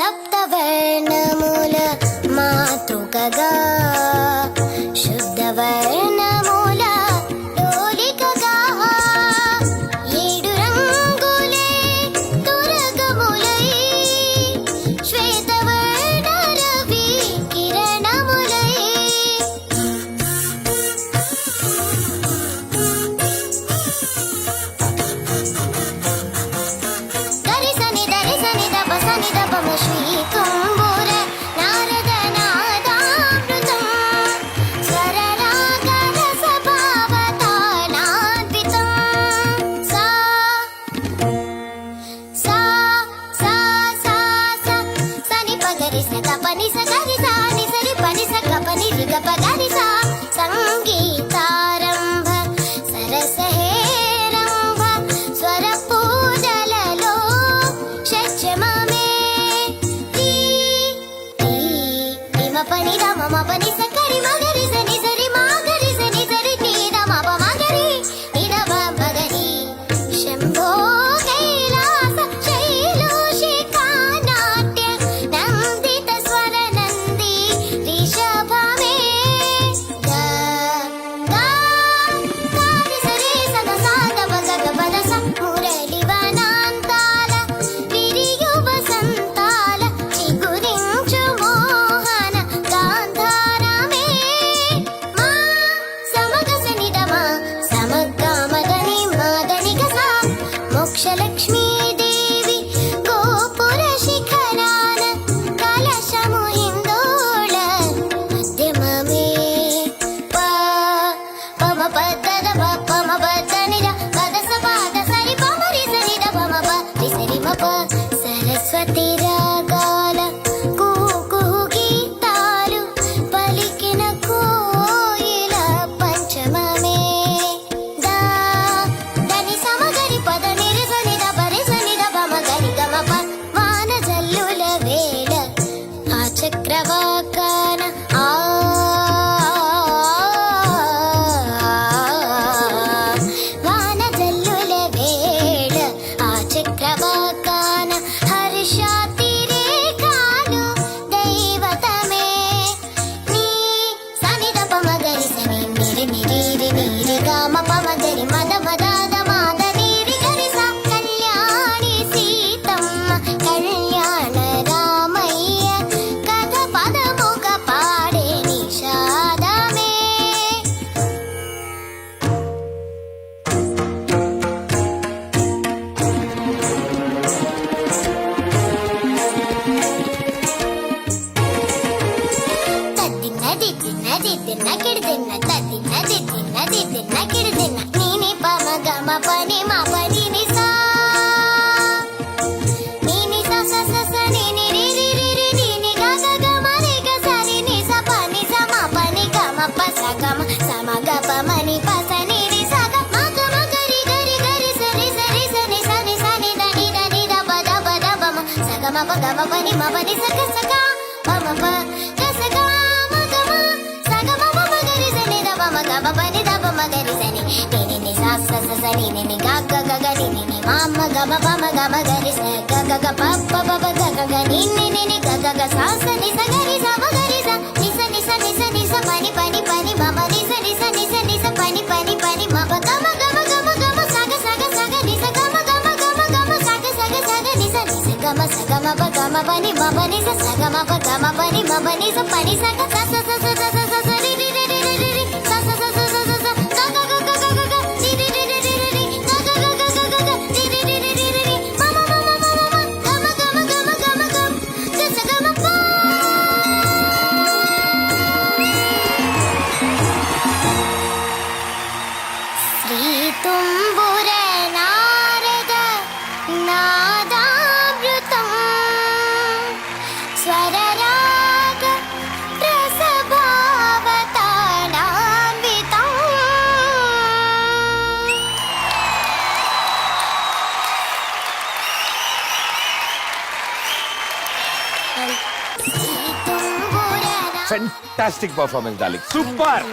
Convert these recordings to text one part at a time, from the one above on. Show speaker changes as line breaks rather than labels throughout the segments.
సప్తవర్ణముల మాతృకగా శుద్ధవర్ణముల డోలికగా ఏడు రంగులే తురగములై శ్వేతవర్ణ రవి కిరణములై గరిసని దరిసని దపసని దపమ శ్రీకుంబుర నారద నాదామృతం స్వరరాగ రసభావతాళాన్వితం సా సా సా సా సా సని పగరి స గపని స గరి సా ని సరి పని స గపని రి గప గరి సా సంగీతారంభ సరసహేరంభ స్వర పూజలలో షట్చమమే రీ రీ రిమ పని రమ మ పని స కరి మగరి స ని సరి మాగరి స ని సరి నీ రమ ప మగరి ని రమ మగరి శంభో కైలాస శైలోషికా నాట్య నందిత స్వర నంది రిషభమే గా గా గారి సరి సద సాద పద పద స మురళి వనాంతాల విరియువ సంతాల చిగురించు మోహన గాంధారమే మా సమగ సనిదమ సమగామదని మాదని గస మోక్షలక్ష్మీ దేవి గోపుర శిఖరాన కలశము హిందోళ మధ్యమమే పా పమ పద్దద పమ పద్దని ర పద స పాద సరి పమరి సరి ద పమ ప రి సరి మ ప సరస్వతి రాగాల కుహు గీతాలు పలికిన కోయిల పంచమమే దా దని సమగరి పద నిరి సని ద పరి సని ద పమ గరి గమ ప వాన జల్లుల వేళ ఆ చక్రవాకాన వాన జల్లుల వేళ ఆ చక్రవాకాన హర్షాతిరేకాలు దైవతమే నీ సని ద పమ గరి సని నిరి నిరి రి నిరి గమ పమ గరి మద మదాద మాద నిరి గరి స కళ్యాణి సీతమ్మ కళ్యాణ రామయ్య కథ పదముగ పాడే నిషాదమే తద్దిన్నది తిన్నది తిన్న కిడిదిన్న తద్దిన్నది తిన్నది తిన్న కిడిదిన్న నీని పమ గమ పని మా పని నిసా నీని స స స స నీని రి రి రి రి నీని గ గ గ మ రి గ స రి ని స ప ని స మ ప ని గ మ ప స గ మ స మ గ ప మ ని ప స ని రి స గ మ గ మ గ రి గ రి గ రి స రి స రి స ని స ని స ని ద ని ద ని ద ప ద ప ద ప మ స గ మ ప గ మ ప ని మ ప ని స గ ప మ ప గ స గ మ గ మ స గ మ ప మ గ రి స ని ద ప మ గ మ ప ని ద ప మ గ రి స ని ని ని ని స స స స ని ని ని గ గ గ గ ని ని ని మ మ గ మ ప మ గ మ గ రి స గ గ గ ప ప ప ప గ గ గ ని ని ని ని గ గ గ స స ని స గ రి స మ గ రి స ని స ని స ని స ని స ప ని ప ని ప ని మ మ ని స ని స ని స ని స ప ని ప ని ప ని మ ప గ మ గ మ గ మ గ మ స గ స గ స గ ని స గ మ గ మ గ మ గ మ స గ స గ స గ ని స ని స గ మ స గ మ ప గ మ ప ని మ ప ని స స గ మ ప గ మ ప ని మ ప ని స ప ని స గ స స స స స స స స రి రి రి రి రి రి రి స స స స స స స గ గ గ గ గ గ గ రి రి రి రి రి రి రి గ గ గ గ గ గ గ రి రి రి రి రి రి రి మ మ మ మ మ మ మ గ మ గ మ గ మ గ మ గ గ స గ మ ప Shri Tumbura Narada నాదామృతం స్వరరాగ రసభావతాళాన్వితం
Fantastic performance, darling. Super.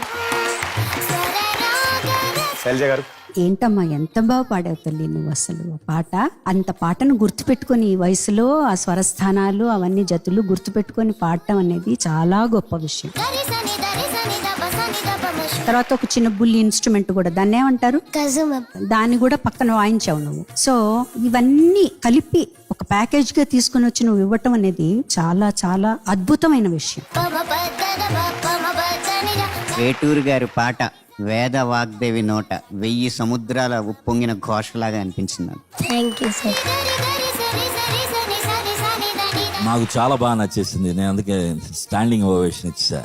Shailaja గారు.
ఏంటమ్మా ఎంత బాగా పాడావు తల్లి నువ్వు అసలు ఆ పాట. అంత పాటను గుర్తుపెట్టుకొని ఈ వయసులో ఆ స్వరస్థానాలు అవన్నీ జతులు గుర్తుపెట్టుకొని పాడటం అనేది చాలా గొప్ప విషయం.
గరి సని దని సని దప సని దప మషు.
తర్వాత ఒక చిన్న బుల్లి ఇన్స్ట్రుమెంట్ కూడా, దాన్ని ఏమంటారు,
కజుమ.
దాన్ని కూడా పక్కన వాయించావు నువ్వు. సో ఇవన్నీ కలిపి ఒక ప్యాకేజ్ గా తీసుకుని వచ్చి నువ్వు ఇవ్వటం అనేది చాలా చాలా అద్భుతమైన విషయం.
పమ పద్దద పమ పదని ద.
వేటూరు గారి పాట వేద వాగ్దేవి నోట 1000 సముద్రాల ఉప్పొంగిన ఘోషలాగా అనిపించింది నాకు.
Thank you sir. గరి గరి సరి సరి సని సని సని దని ద.
నాకు చాలా బాగా నచ్చేసింది. నేను అందుకే స్టాండింగ్ ఓవేషన్ ఇచ్చా.